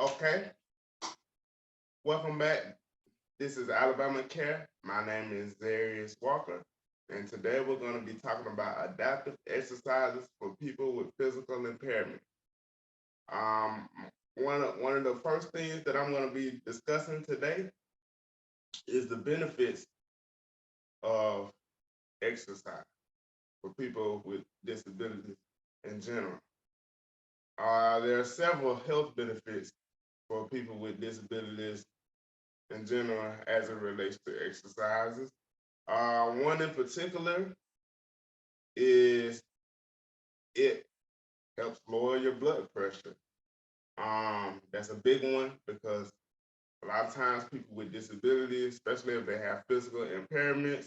Okay, welcome back. This is Alabama Care. My name is Zarius Walker, and today we're going to be talking about adaptive exercises for people with physical impairment. Um, one of the first things that I'm going to be discussing today is the benefits of exercise for people with disabilities in general. There are several health benefits for people with disabilities in general as it relates to exercises. One in particular is it helps lower your blood pressure. That's a big one because a lot of times people with disabilities, especially if they have physical impairments,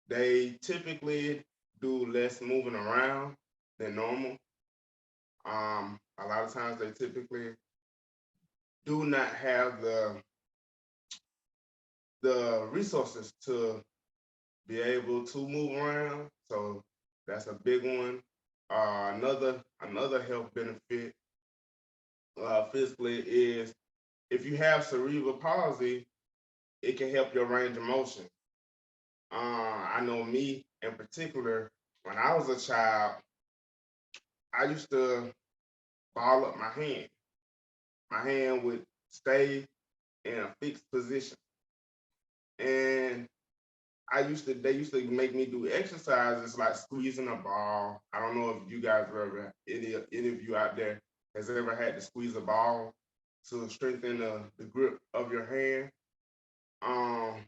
they typically do less moving around than normal. A lot of times they typically do not have the resources to be able to move around. So that's a big one. Another health benefit physically is if you have cerebral palsy, it can help your range of motion. I know me in particular, when I was a child, I used to ball up my hand. My hand would stay in a fixed position. And they used to make me do exercises like squeezing a ball. I don't know if you guys ever, any of you out there has ever had to squeeze a ball to strengthen the grip of your hand. Um,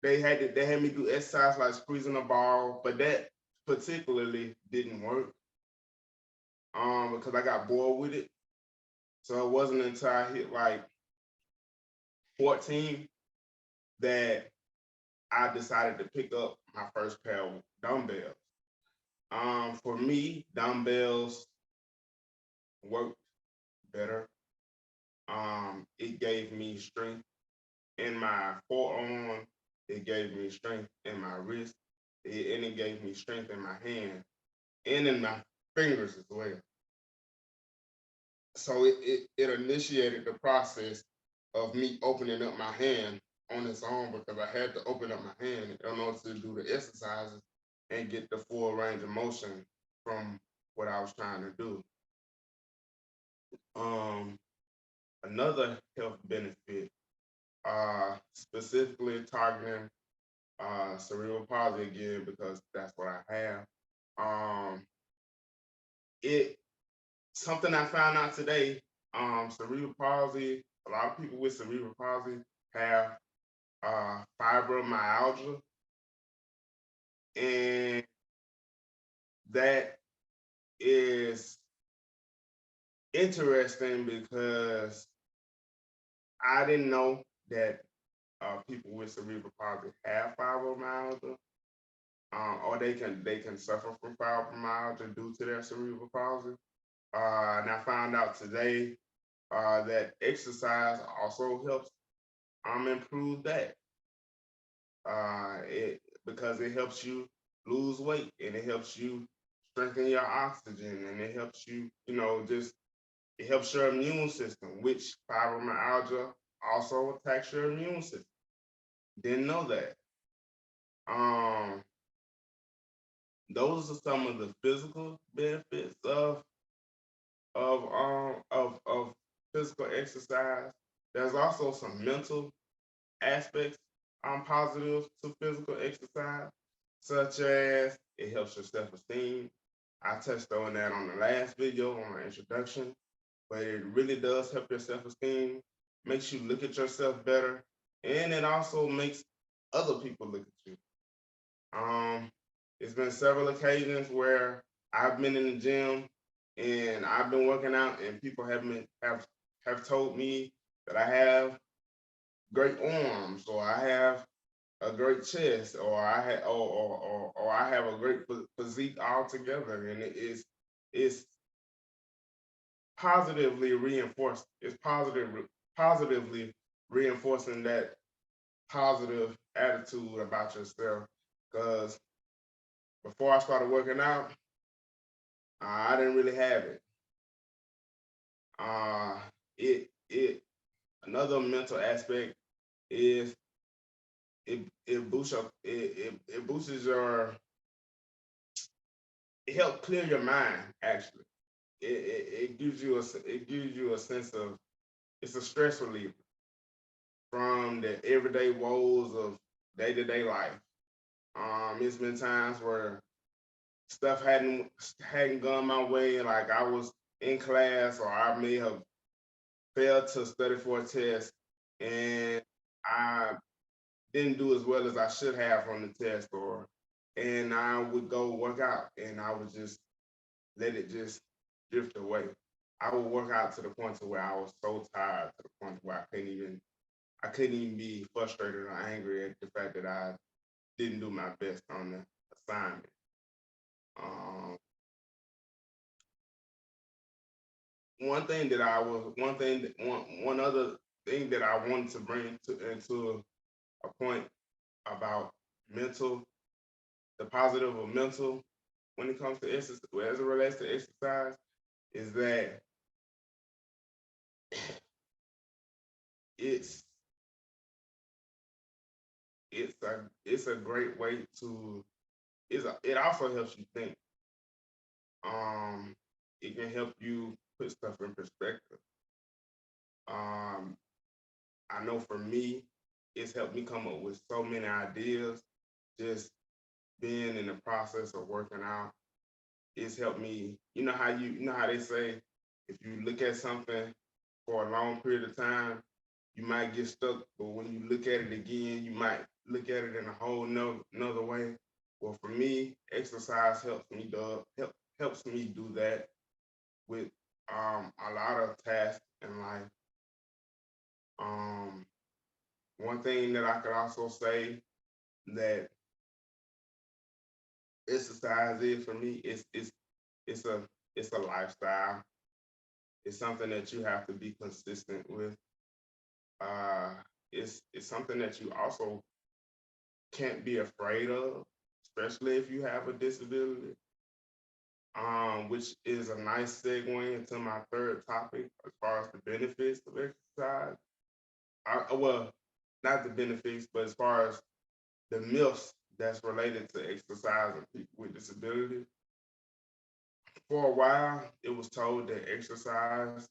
they had me do exercise like squeezing a ball, but that particularly didn't work because I got bored with it. So it wasn't until I hit like 14 that I decided to pick up my first pair of dumbbells. For me, dumbbells worked better. It gave me strength in my forearm. It gave me strength in my wrist, and it gave me strength in my hand and in my fingers as well. So it initiated the process of me opening up my hand on its own because I had to open up my hand in order to do the exercises and get the full range of motion from what I was trying to do. Um, Another health benefit, specifically targeting cerebral palsy again because that's what I have. Um, it Something I found out today. Cerebral palsy. A lot of people with cerebral palsy have fibromyalgia, and that is interesting because I didn't know that people with cerebral palsy have fibromyalgia, or they can suffer from fibromyalgia due to their cerebral palsy. And I found out today that exercise also helps improve that. It because it helps you lose weight and it helps you strengthen your oxygen and it helps you, just it helps your immune system, which fibromyalgia also attacks your immune system. Didn't know that. Um, those are some of the physical benefits of physical exercise. There's also some mental aspects positive to physical exercise, such as it helps your self-esteem. I touched on that on the last video on my introduction, but it really does help your self-esteem, makes you look at yourself better, and it also makes other people look at you. Um, it's been several occasions where I've been in the gym and I've been working out, and people have told me that I have great arms, or I have a great chest, or or I have a great physique altogether, and it's positively reinforced. It's positively reinforcing that positive attitude about yourself. Because before I started working out, I didn't really have it. Uh, it other mental aspect is it boosts it boosts your, it helps clear your mind. Actually, it gives you a sense of, it's a stress reliever from the everyday woes of day to day life. It's been times where stuff hadn't gone my way, like I was in class or I may have failed to study for a test, and I didn't do as well as I should have on the test, or and I would go work out and I would just let it just drift away. I would work out to the point to where I was so tired, to the point where I couldn't even be frustrated or angry at the fact that I didn't do my best on the assignment. Um, one other thing that I wanted to bring into a point about mental, the positive of mental when it comes to exercise, as it relates to exercise, is that it's it's a great way to, it also helps you think. Um, it can help you put stuff in perspective. Um, I know for me, it's helped me come up with so many ideas. Just being in the process of working out, it's helped me. You know how they say, if you look at something for a long period of time, you might get stuck. But when you look at it again, you might look at it in a whole another way. Well, for me, exercise helps me do that with a lot of tasks in life. Um, One thing that I could also say that exercise is for me, it's a it's a lifestyle. It's something that you have to be consistent with. Uh, it's something that you also can't be afraid of, especially if you have a disability. Which is a nice segue into my third topic as far as the benefits of exercise. Well, not the benefits, but as far as the myths that's related to exercise and people with disabilities. For a while, it was told that exercise,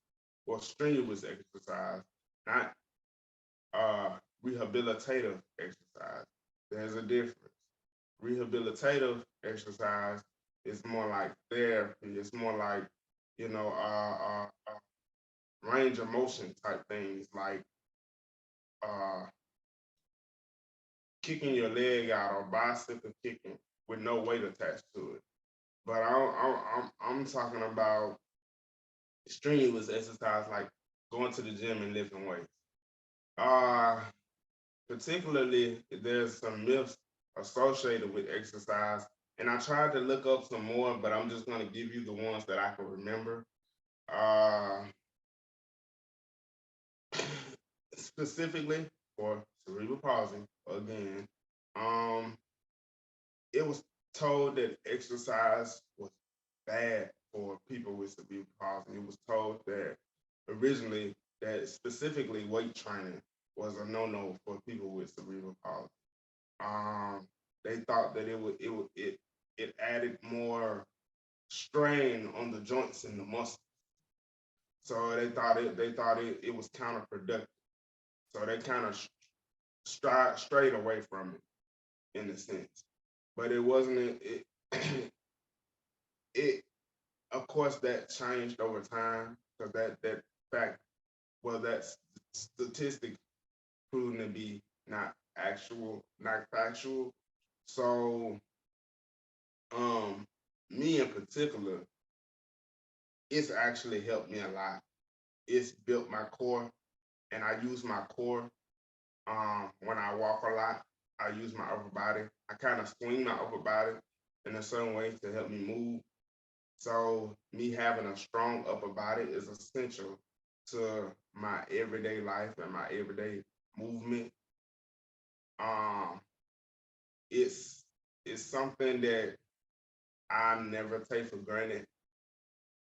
or strenuous exercise, not uh, rehabilitative exercise. There's a difference. Rehabilitative exercise is more like therapy. It's more like, range of motion type things, like uh, kicking your leg out or bicycle kicking with no weight attached to it. But I'm talking about strenuous exercise, like going to the gym and lifting weights. Uh, Particularly, there's some myths associated with exercise, and I tried to look up some more, but I'm just going to give you the ones that I can remember. Uh, Specifically for cerebral palsy, again, um, it was told that exercise was bad for people with cerebral palsy. It was told that originally that specifically weight training was a no-no for people with cerebral palsy. Um, they thought that it added more strain on the joints and the muscles. So they thought it was counterproductive. So they kind of strayed away from it in a sense. But it wasn't it of course that changed over time, because that fact, well, that's statistic proven to be not factual. So um me in particular, it's actually helped me a lot. It's built my core, and I use my core when I walk a lot. I use my upper body. I kind of swing my upper body in a certain way to help me move. So me having a strong upper body is essential to my everyday life and my everyday movement. Um, it's it's something that I never take for granted.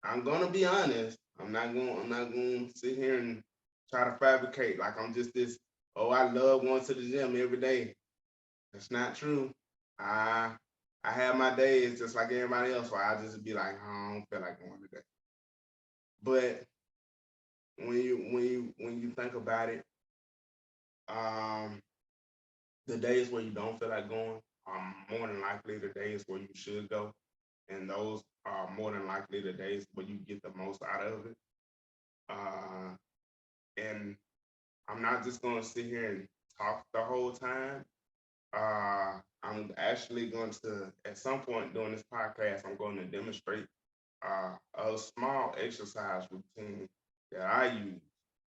I'm gonna be honest. I'm not going to sit here and try to fabricate like I'm just this, oh, I love going to the gym every day. That's not true. I I have my days just like everybody else where I just be like, oh, I don't feel like going today. But when you think about it, um, the days where you don't feel like going are more than likely the days where you should go, and those are more than likely the days where you get the most out of it. Uh, and I'm not just going to sit here and talk the whole time. I'm actually going to, at some point during this podcast, I'm going to demonstrate a small exercise routine that I use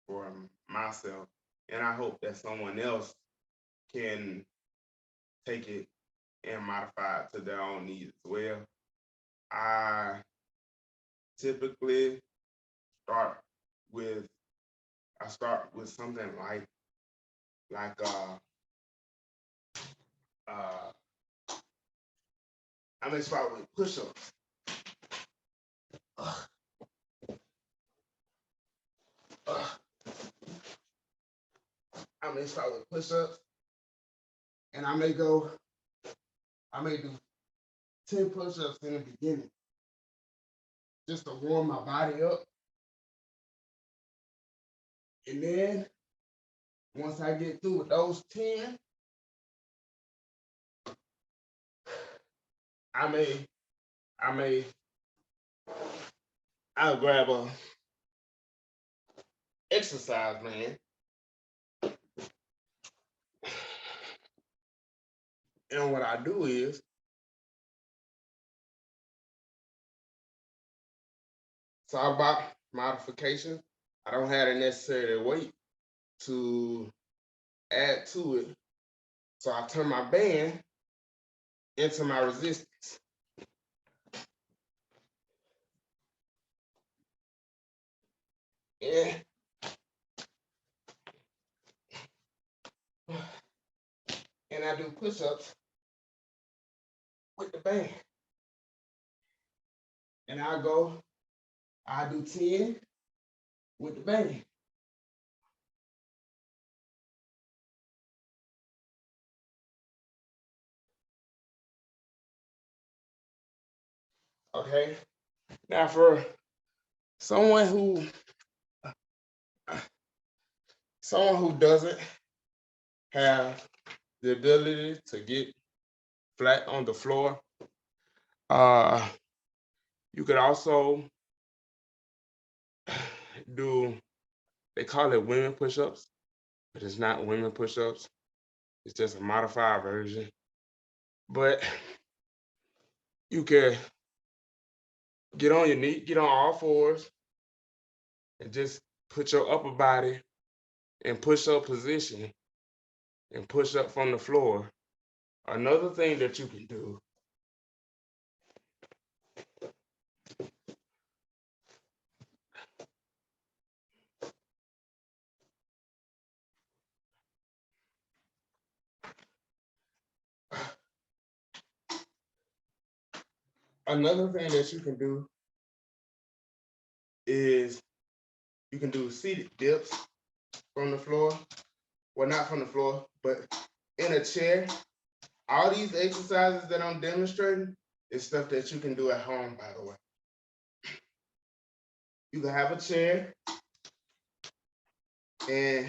for myself, and I hope that someone else can take it and modify it to their own needs as well. I typically start with I start with something like uh I may start with push-ups. Uh, uh, I may start with push-ups, and I may do 10 push-ups in the beginning just to warm my body up. And then once I get through with those 10, I may I may I'll grab a exercise man, and what I do is talk about modifications. I don't have the necessary weight to add to it, so I turn my band into my resistance. And I do push-ups with the band. And I do 10 with the band. Okay. Now for someone who doesn't have the ability to get flat on the floor, uh, you could also do, they call it women push-ups, but it's not women push-ups. It's just a modified version. But you can get on your knee, get on all fours, and just put your upper body in push-up position and push up from the floor. Another thing that you can do, is you can do seated dips from the floor. Well, not from the floor, but in a chair. All these exercises that I'm demonstrating is stuff that you can do at home, by the way. You can have a chair and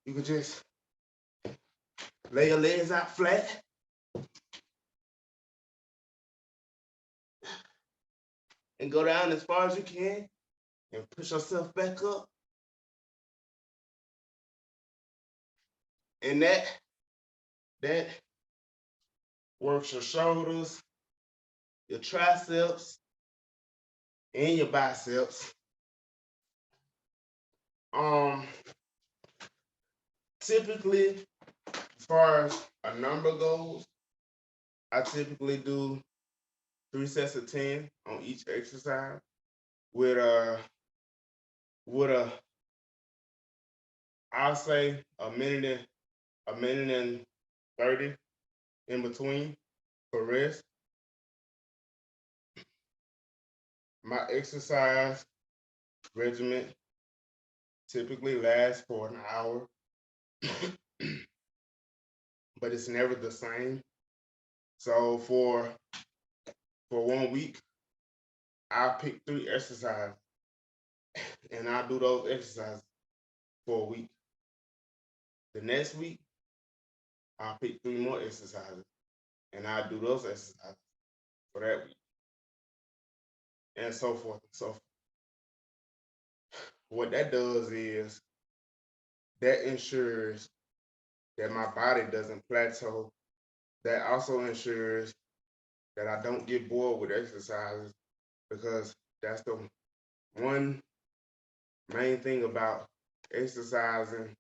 you can just lay your legs out flat and go down as far as you can and push yourself back up. And that works your shoulders, your triceps, and your biceps. Um, Typically, as far as a number goes, I typically do 3 sets of 10 on each exercise with a I'll say a minute and 30 in between for rest. My exercise regimen typically lasts for an hour, but it's never the same. So for 1 week, I'll pick 3 exercises and I'll do those exercises for a week. The next week, I'll pick 3 more exercises and I'll do those exercises for that week, and so forth and so forth. What that does is that ensures that my body doesn't plateau. That also ensures that I don't get bored with exercises, because that's the one main thing about exercising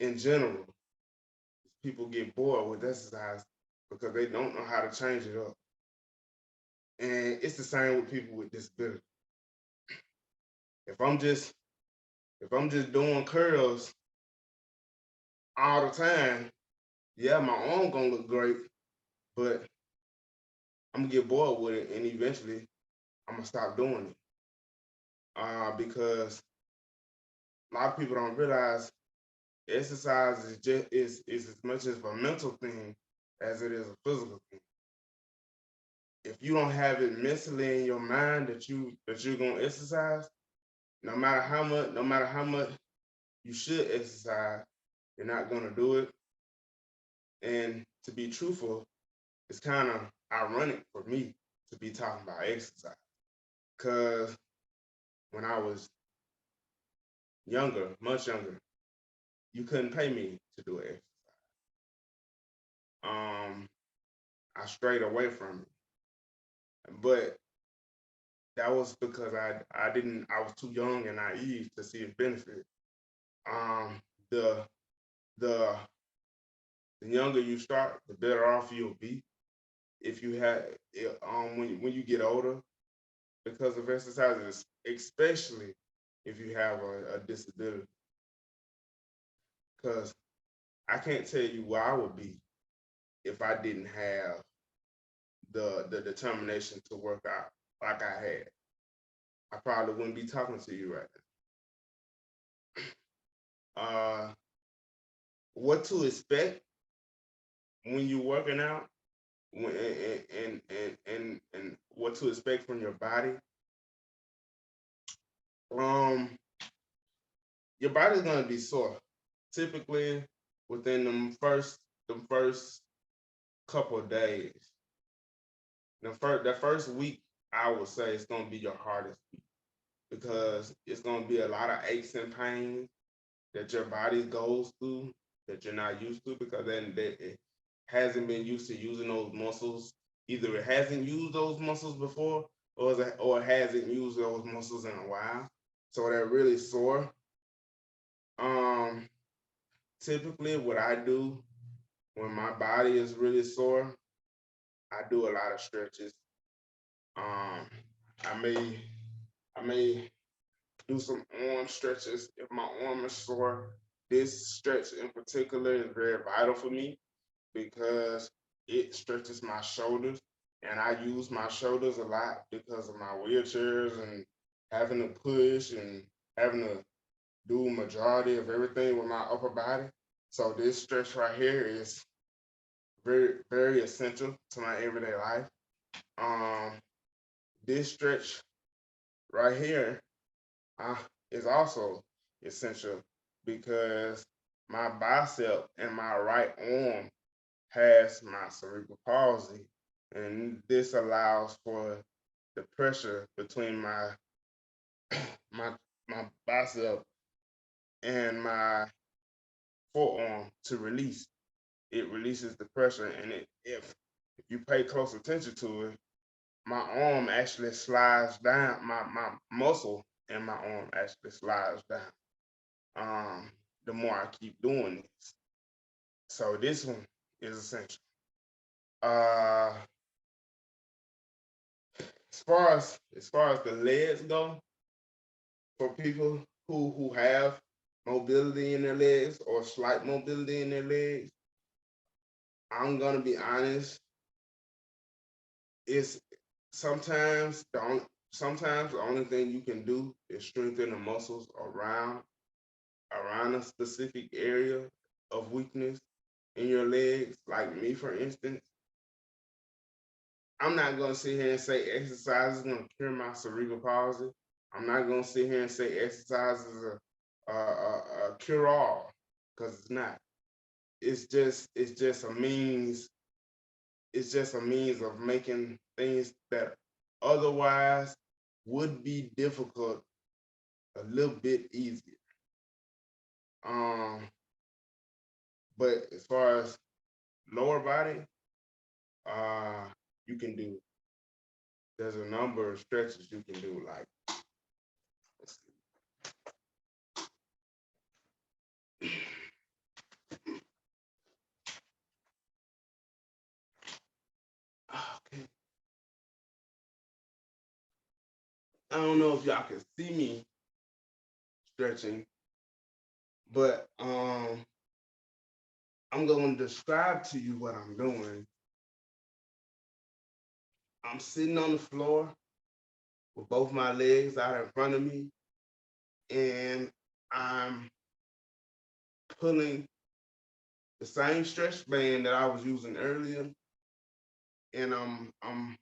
in general. People get bored with exercise because they don't know how to change it up. And it's the same with people with disabilities. If I'm just doing curls all the time, yeah, my arm gonna look great, but I'm gonna get bored with it, and eventually I'm gonna stop doing it. Because a lot of people don't realize exercise is as much as a mental thing as it is a physical thing. If you don't have it mentally in your mind that you're gonna exercise, no matter how much you should exercise, you're not gonna do it. And to be truthful, it's kind of ironic for me to be talking about exercise, because when I was younger, much younger, you couldn't pay me to do exercise. Um, I strayed away from it, but that was because I was too young and naive to see its benefit. Um, the the the younger you start, the better off you'll be if you have when you get older, because of exercises, especially if you have a disability. Because I can't tell you where I would be if I didn't have the determination to work out like I had. I probably wouldn't be talking to you right now. What to expect when you're working out, and what to expect from your body. Um, your body's gonna be sore. Typically, within them first couple of days, that first week, I would say it's gonna be your hardest week, because it's gonna be a lot of aches and pains that your body goes through that you're not used to, because then it hasn't been used to using those muscles. Either it hasn't used those muscles before, or it hasn't used those muscles in a while. So they're really sore. Um, Typically, what I do when my body is really sore, I do a lot of stretches. Um, I may I may do some arm stretches if my arm is sore. This stretch in particular is very vital for me because it stretches my shoulders, and I use my shoulders a lot because of my wheelchairs and having to push and having to do majority of everything with my upper body. So this stretch right here is very, very essential to my everyday life. Um, this stretch right here uh, is also essential because my bicep and my right arm has my cerebral palsy, and this allows for the pressure between my my bicep and my forearm to release. It releases the pressure, and if you pay close attention to it, my arm actually slides down. My muscle in my arm actually slides down. The more I keep doing this, so this one is essential. Uh, as far as the legs go, for people who have mobility in their legs or slight mobility in their legs, I'm gonna be honest. It's sometimes the only thing you can do is strengthen the muscles around around a specific area of weakness in your legs, like me, for instance, I'm not going to sit here and say exercise is going to cure my cerebral palsy. I'm not going to sit here and say exercise is a cure all, because it's not. It's just a means. It's just a means of making things that otherwise would be difficult a little bit easier. Um, but as far as lower body, uh, you can do. There's a number of stretches you can do. Like, let's see. Okay. I don't know if y'all can see me stretching, but I'm going to describe to you what I'm doing. I'm sitting on the floor with both my legs out in front of me, and I'm pulling the same stretch band that I was using earlier, and I'm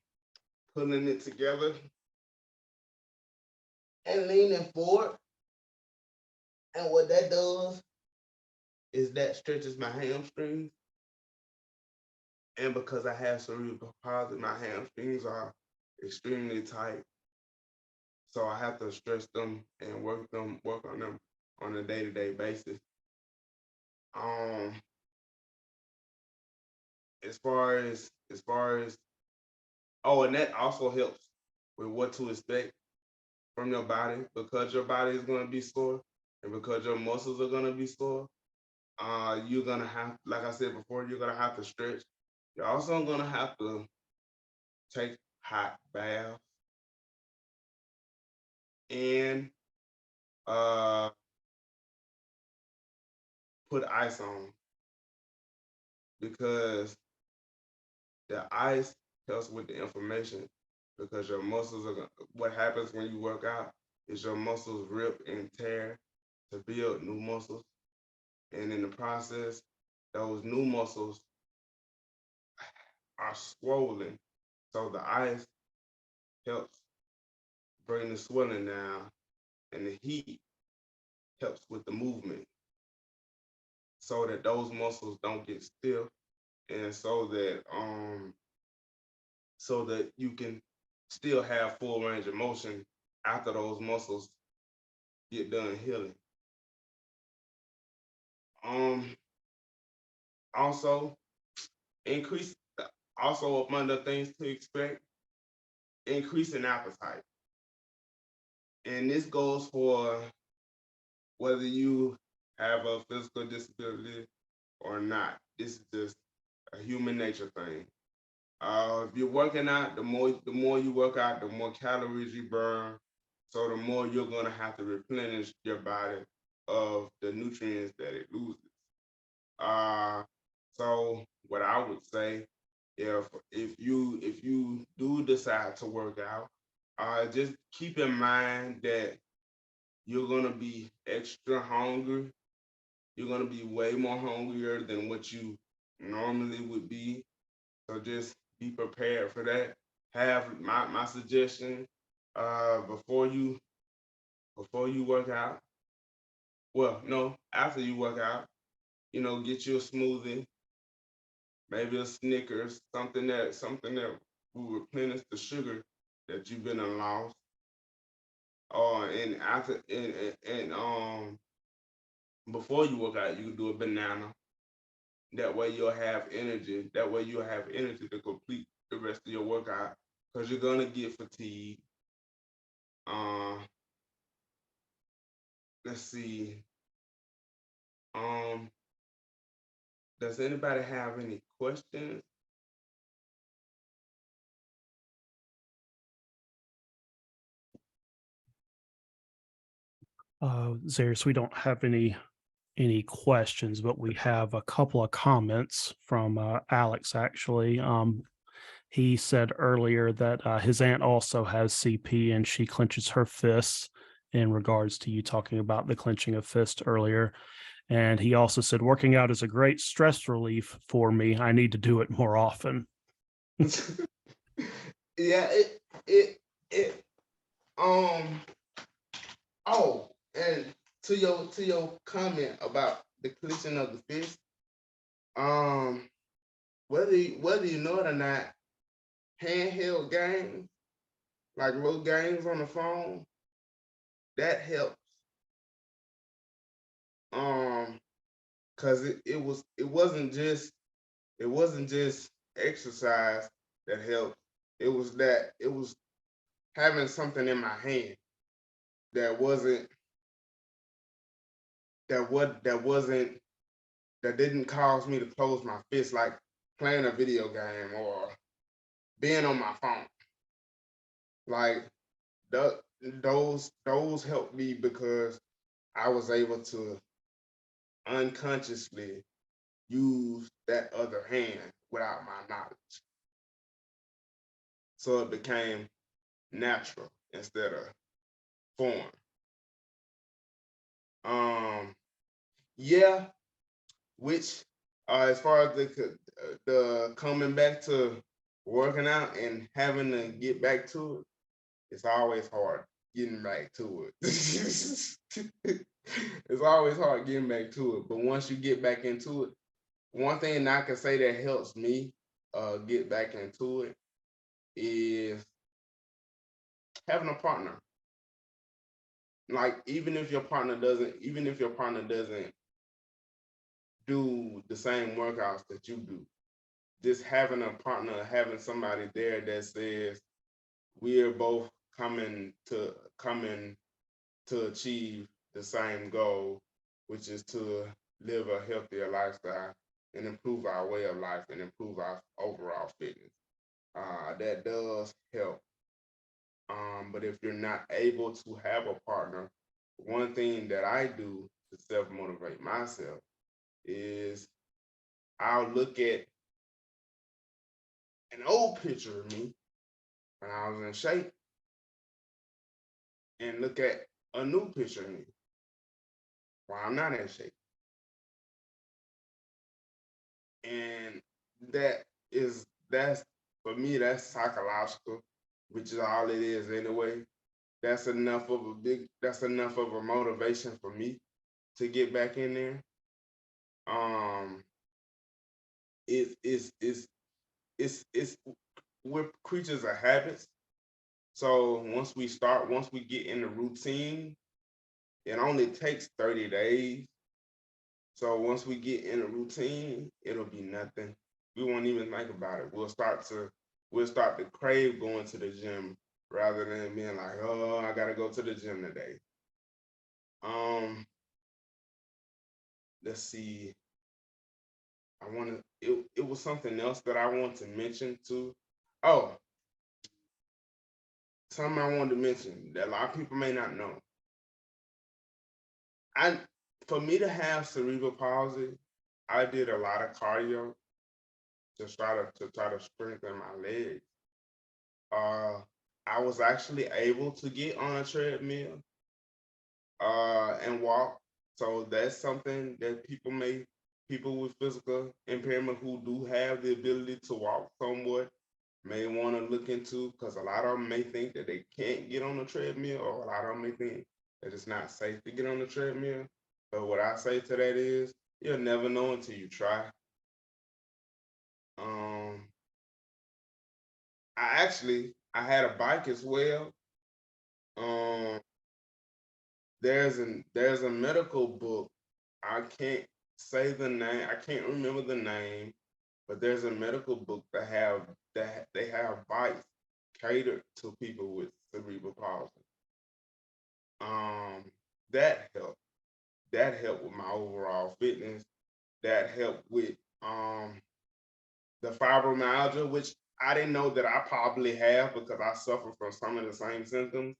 pulling it together and leaning forward. And what that does is that stretches my hamstrings. And because I have cerebral palsy, my hamstrings are extremely tight. So I have to stretch them and work on them on a day-to-day basis. Um, as far as oh, and that also helps with what to expect from your body, because your body is going to be sore and because your muscles are going to be sore. You're gonna have, like I said before, you're gonna have to stretch. You're also gonna have to take hot baths and uh, put ice on, because the ice helps with the inflammation. Because your muscles are what happens when you work out is your muscles rip and tear to build new muscles, and in the process, those new muscles are swollen. So the ice helps bring the swelling down, and the heat helps with the movement, so that those muscles don't get stiff, and so that you can still have full range of motion after those muscles get done healing. Um, also increase also among the things to expect, increasing appetite. And this goes for whether you have a physical disability or not. This is just a human nature thing. If you're working out, the more you work out, the more calories you burn. So the more you're gonna have to replenish your body of the nutrients that it loses. Uh, so what I would say, if you do decide to work out, just keep in mind that you're gonna be extra hungry. You're gonna be way more hungrier than what you normally would be. So just be prepared for that. Have my suggestion, before you work out. Well, no, after you work out, get you a smoothie, maybe a Snickers, something that will replenish the sugar that you've been lost. And after and before you work out, you can do a banana. That way you'll have energy. That way you'll have energy to complete the rest of your workout, because you're gonna get fatigued. Uh, let's see. Um, does anybody have any questions? Zarius, we don't have any questions, but we have a couple of comments from Alex. Actually, he said earlier that his aunt also has CP and she clenches her fists in regards to you talking about the clenching of fist earlier. And he also said, working out is a great stress relief for me. I need to do it more often. Yeah, it oh, and to your comment about the clenching of the fist, um whether you know it or not, handheld games, like little games on the phone, that helps. Cause it wasn't just exercise that helped. It was having something in my hand that wasn't that wasn't that didn't cause me to close my fist, like playing a video game or being on my phone. Like those helped me because I was able to unconsciously use that other hand without my knowledge. So it became natural instead of foreign. Um, yeah, which as far as the coming back to working out and having to get back to it, it's always hard getting back to it. It's always hard getting back to it, but once you get back into it, one thing I can say that helps me get back into it is having a partner. Like even if your partner doesn't do the same workouts that you do, just having a partner, having somebody there that says we are both coming to achieve the same goal, which is to live a healthier lifestyle and improve our way of life and improve our overall fitness. That does help. But if you're not able to have a partner, one thing that I do to self motivate myself is I'll look at an old picture of me when I was in shape and look at a new picture of me while I'm not in shape. And that that's for me, that's psychological, which is all it is anyway. That's enough of a motivation for me to get back in there. Um it is it's we're creatures of habits. So once we get in the routine, it only takes 30 days. So once we get in a routine, it'll be nothing. We won't even think about it. We'll start to crave going to the gym rather than being like, oh, I gotta go to the gym today. Um, let's see. It was something else that I want to mention too. Oh, something I wanted to mention that a lot of people may not know. I For me to have cerebral palsy, I did a lot of cardio to try to strengthen my legs. Uh, I was actually able to get on a treadmill and walk. So that's something that people with physical impairment who do have the ability to walk somewhat may want to look into, because a lot of them may think that they can't get on the treadmill, or a lot of them may think that it's not safe to get on the treadmill. But what I say to that is, you'll never know until you try. Um, I had a bike as well. Um, there's a medical book. I can't say the name. I can't remember the name, but there's a medical book that they have bikes catered to people with cerebral palsy. Um, that helped. That helped with my overall fitness. That helped with the fibromyalgia, which I didn't know that I probably have because I suffer from some of the same symptoms.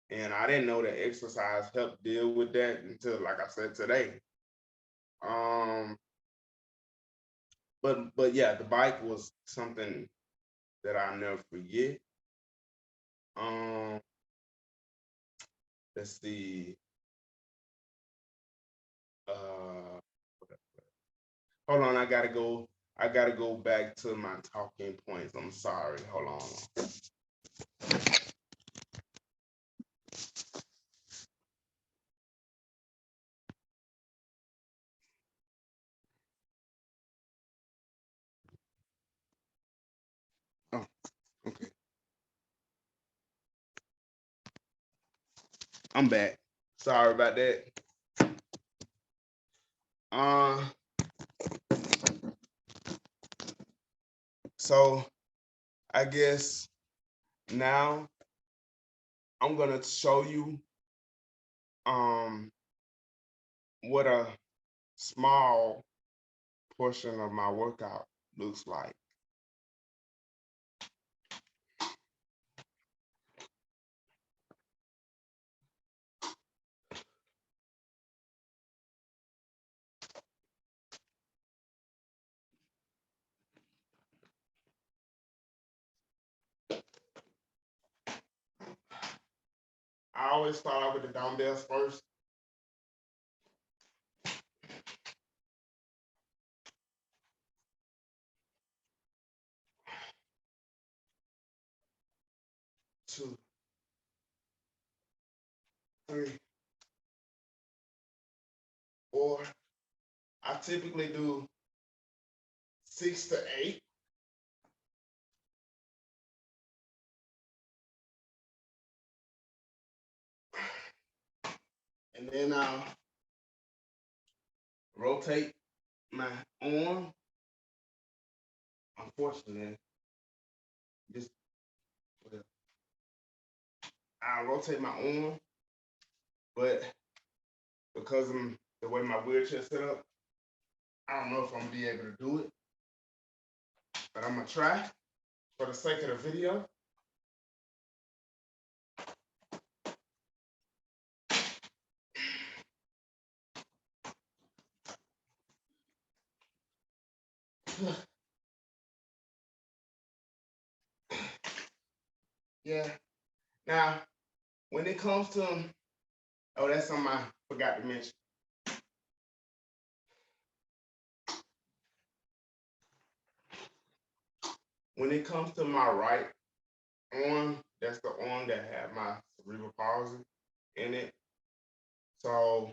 And I didn't know that exercise helped deal with that until, like I said, today. Um, but yeah, the bike was something that I'll never forget. Um, let's see. Hold on, I gotta go back to my talking points. I'm sorry. Hold on. Oh, okay. I'm back. Sorry about that. So I guess now I'm gonna show you what a small portion of my workout looks like. I always start out with the dumbbells first. Two, three, four. I typically do 6 to 8. And then I'll rotate my arm. Unfortunately, this I'll rotate my arm, but because of the way my wheelchair's set up, I don't know if I'm gonna be able to do it. But I'm gonna try for the sake of the video. Yeah. Now, when it comes to, oh, that's something I forgot to mention. When it comes to my right arm, that's the arm that had my cerebral palsy in it. So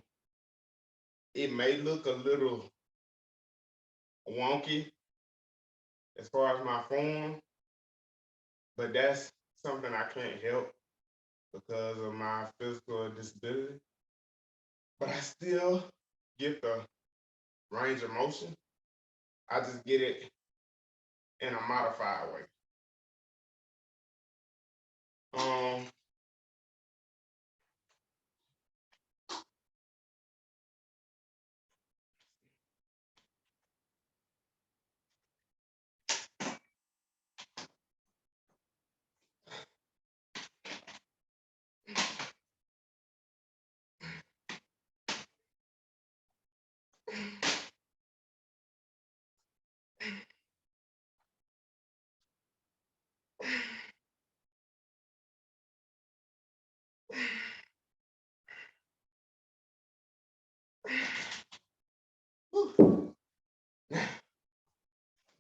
it may look a little wonky as far as my form, but that's something I can't help because of my physical disability. But I still get the range of motion. I just get it in a modified way. Um,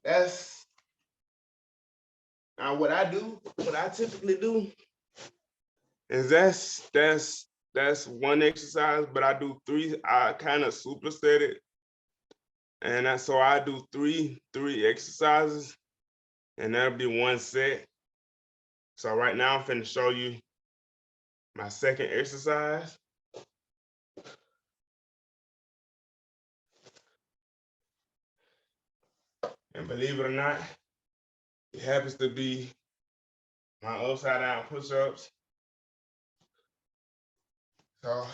that's now what I do. What I typically do is that's one exercise, but I do three. I kind of superset it, and so I do three exercises, and that'll be one set. So right now I'm finna show you my second exercise. And believe it or not, it happens to be my upside down push-ups. So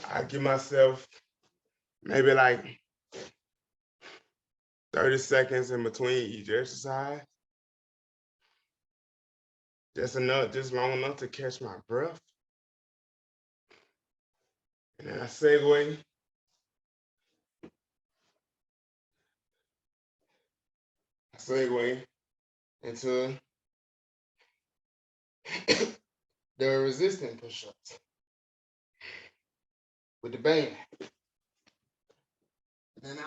I give myself maybe like 30 seconds in between each exercise. Just long enough to catch my breath. And then I segue into the resistance push-ups with the band. And then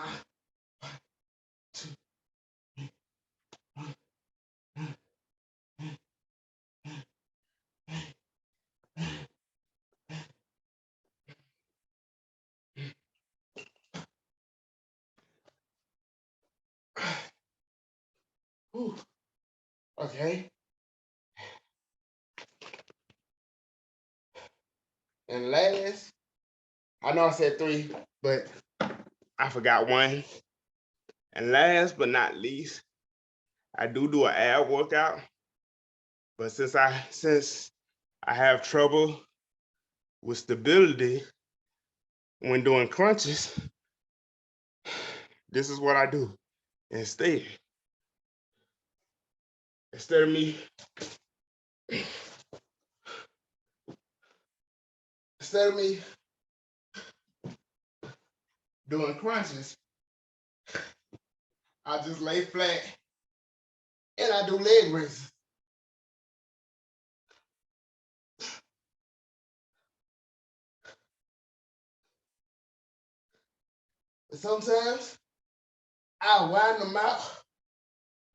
okay. And last, I know I said 3, but I forgot 1. And last but not least, I do an ab workout. But since I have trouble with stability when doing crunches, this is what I do instead. Instead of me doing crunches, I just lay flat and I do leg raises. And sometimes I wind them out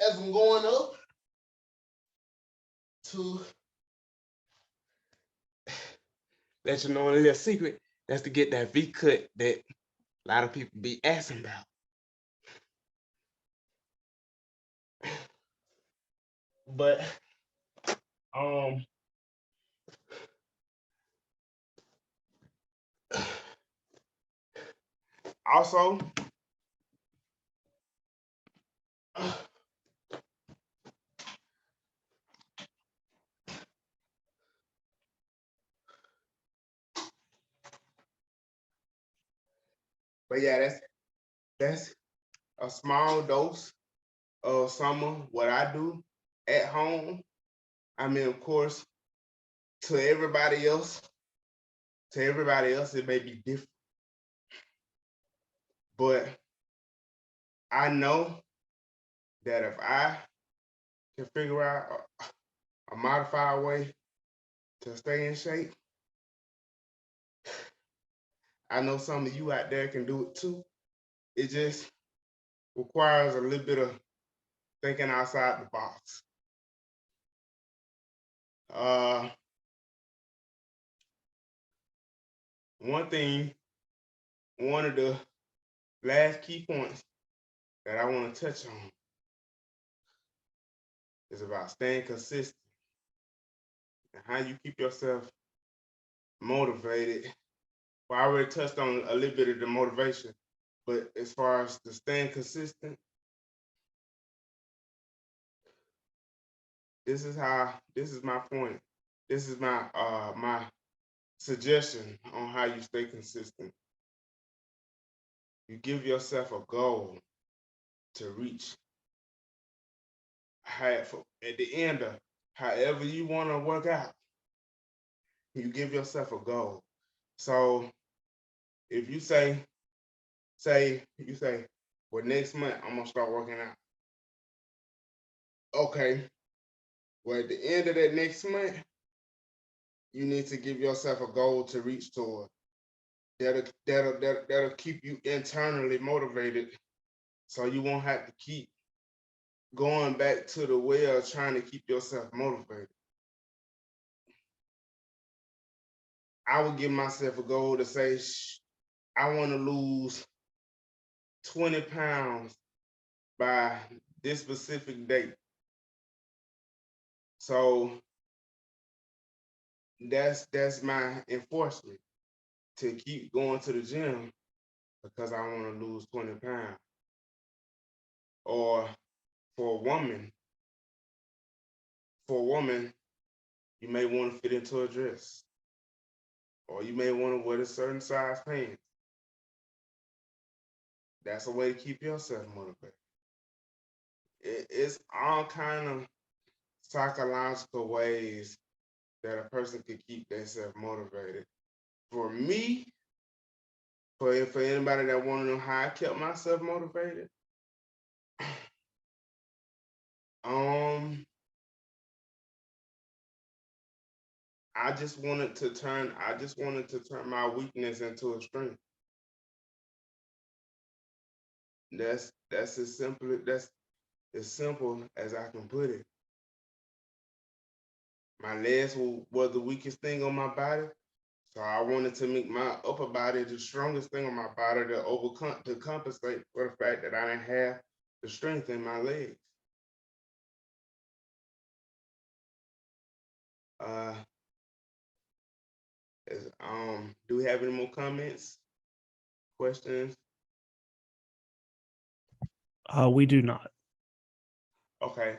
as I'm going up to let you know a little secret. That's to get that V cut that a lot of people be asking about. But also, but yeah, that's a small dose of some of what I do at home. I mean, of course, to everybody else, it may be different. But I know that if I can figure out a modified way to stay in shape, I know some of you out there can do it too. It just requires a little bit of thinking outside the box. One of the last key points that I want to touch on is about staying consistent and how you keep yourself motivated. Well, I already touched on a little bit of the motivation, but as far as the staying consistent, this is my point. This is my suggestion on how you stay consistent. You give yourself a goal to reach at the end of however you want to work out. You give yourself a goal. So if you say, well, next month I'm gonna start working out. Okay. Well, at the end of that next month, you need to give yourself a goal to reach toward. That'll keep you internally motivated, so you won't have to keep going back to the well trying to keep yourself motivated. I would give myself a goal to say, I want to lose 20 pounds by this specific date. So that's my enforcement to keep going to the gym because I want to lose 20 pounds. Or for a woman, you may want to fit into a dress. or you may want to wear a certain size pants. That's a way to keep yourself motivated. It's all kind of psychological ways that a person could keep themselves motivated. For me, for anybody that want to know how I kept myself motivated, um, I just wanted to turn my weakness into a strength. That's as simple as I can put it. My legs were the weakest thing on my body, so I wanted to make my upper body the strongest thing on my body to compensate for the fact that I didn't have the strength in my legs. Uh, do we have any more comments, questions? We do not. Okay.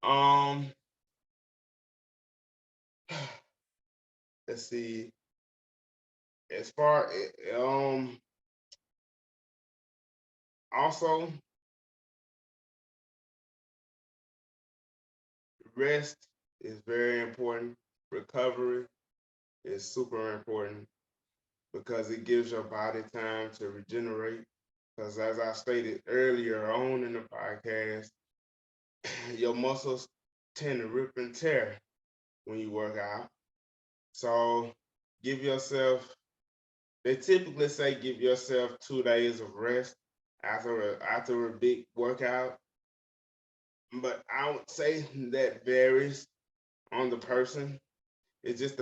Um, let's see. As far also rest is very important. Recovery is super important because it gives your body time to regenerate. Because as I stated earlier on in the podcast, your muscles tend to rip and tear when you work out. So give yourself, they typically say give yourself 2 days of rest after a big workout. But I would say that varies on the person. It just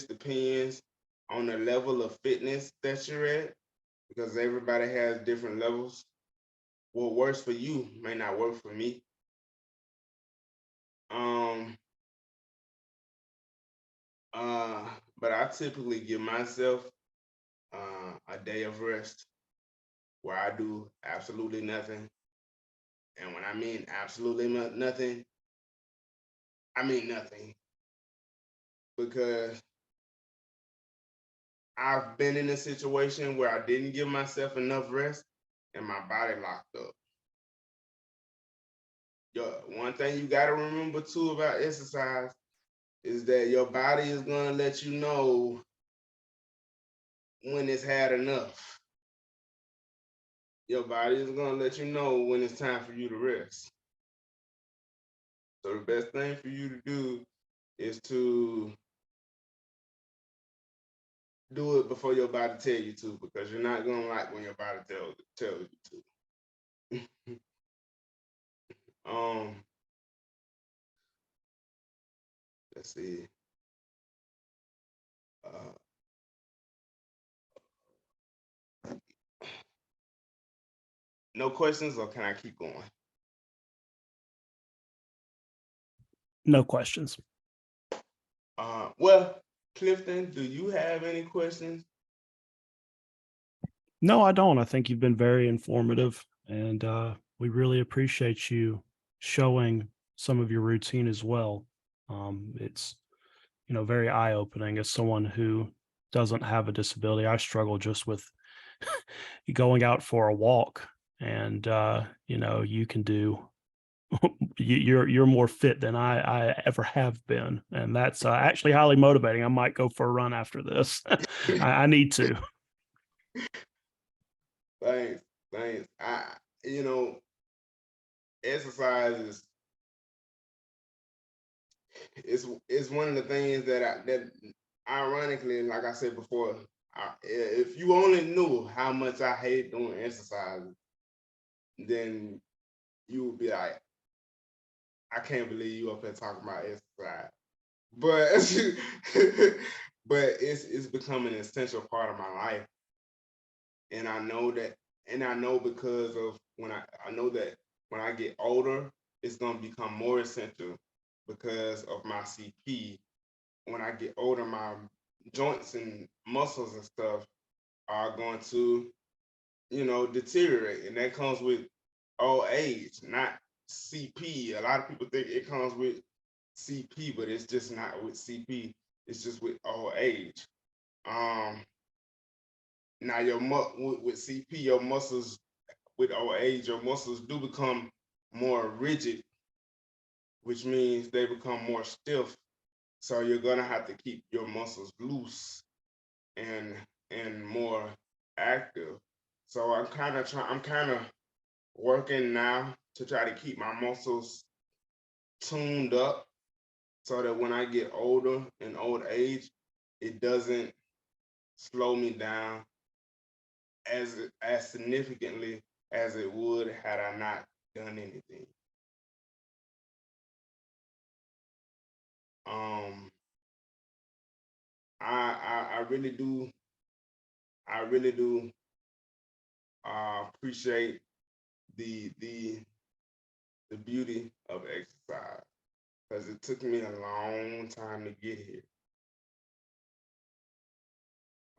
depends on the level of fitness that you're at because everybody has different levels. What works for you may not work for me. Um, but I typically give myself a day of rest where I do absolutely nothing. And when I mean absolutely nothing, I mean nothing because I've been in a situation where I didn't give myself enough rest and my body locked up. One thing you got to remember too about exercise is that your body is going to let you know when it's had enough. Your body is going to let you know when it's time for you to rest. So the best thing for you to do is to do it before your body tell you to, because you're not going to like when your body tells you to. um, let's see. Uh, no questions, or can I keep going? No questions. Well, Clifton, do you have any questions? No, I don't. I think you've been very informative, and we really appreciate you showing some of your routine as well. It's very eye-opening as someone who doesn't have a disability. I struggle just with going out for a walk, and you can do you're more fit than I ever have been, and that's actually highly motivating. I might go for a run after this. I need to. Thanks, thanks. You know, exercise is one of the things that ironically, like I said before, if you only knew how much I hate doing exercise, then you would be like, I can't believe you up here talking about exercise. But but it's become an essential part of my life. And I know that, and I know because of I know that when I get older, it's gonna become more essential because of my CP. When I get older, my joints and muscles and stuff are going to, deteriorate. And that comes with old age, not CP. A lot of people think it comes with CP, but it's just not with CP. It's just with old age. Now with CP, your muscles with old age, your muscles do become more rigid, which means they become more stiff. So you're gonna have to keep your muscles loose and more active. So I'm kind of working now to try to keep my muscles tuned up so that when I get older in old age, it doesn't slow me down as significantly as it would had I not done anything. Um, I really do appreciate the beauty of exercise because it took me a long time to get here.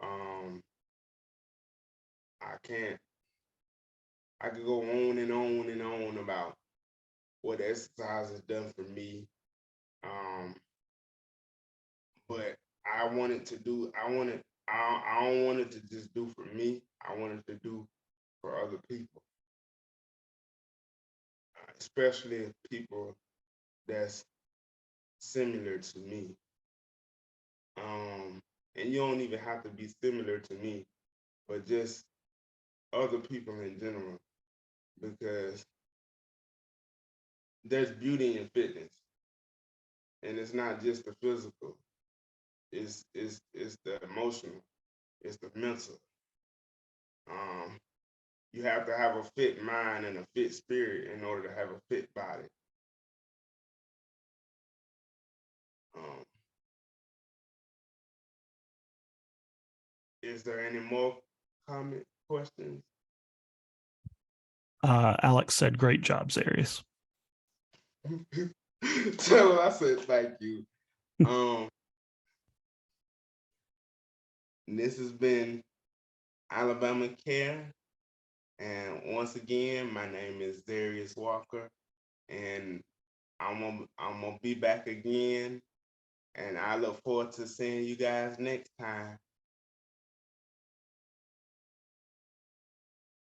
Um, I could go on and on and on about what exercise has done for me. Um, but I don't want it to just do for me. I want it to do for other people, especially people that's similar to me. And you don't even have to be similar to me, but just other people in general, because there's beauty in fitness, and it's not just the physical. It's the emotional, it's the mental. Um, you have to have a fit mind and a fit spirit in order to have a fit body. Um, is there any more questions? Alex said, "Great job, Zarius." Tell him I said thank you. This has been Alabama Care. And once again, my name is Zarius Walker, and I'm gonna be back again. And I look forward to seeing you guys next time.